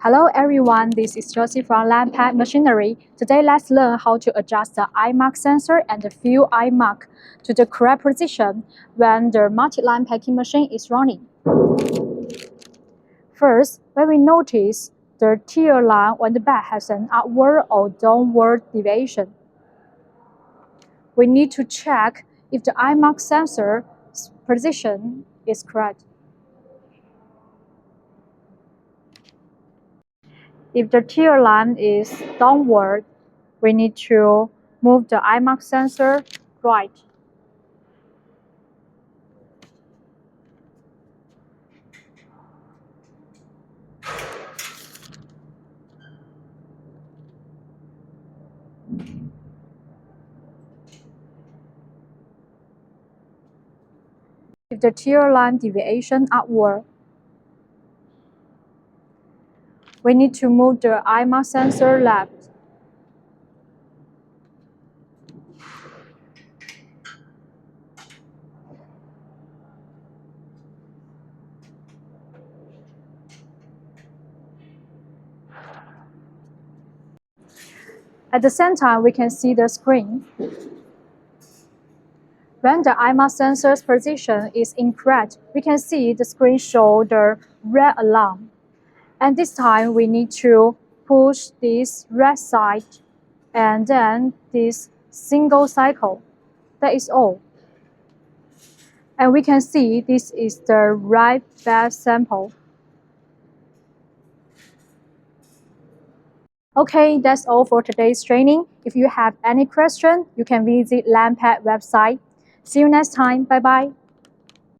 Hello everyone, this is Josie from Landpack Machinery. Today let's learn how to adjust the eye mark sensor and the fill eye mark to the correct position when the multi-line packing machine is running. First, when we notice the tear line on the back has an upward or downward deviation, we need to check if the eye mark sensor position is correct. If the tear line is downward, we need to move the eye mark sensor right. If the tear line deviation upward, we need to move the eye mark sensor left. At the same time, we can see the screen. When the eye mark sensor's position is incorrect, we can see the screen show the red alarm. And this time, we need to push this red side and then this single cycle. That is all. And we can see this is the right batch sample. Okay, that's all for today's training. If you have any question, you can visit Landpack website. See you next time. Bye-bye.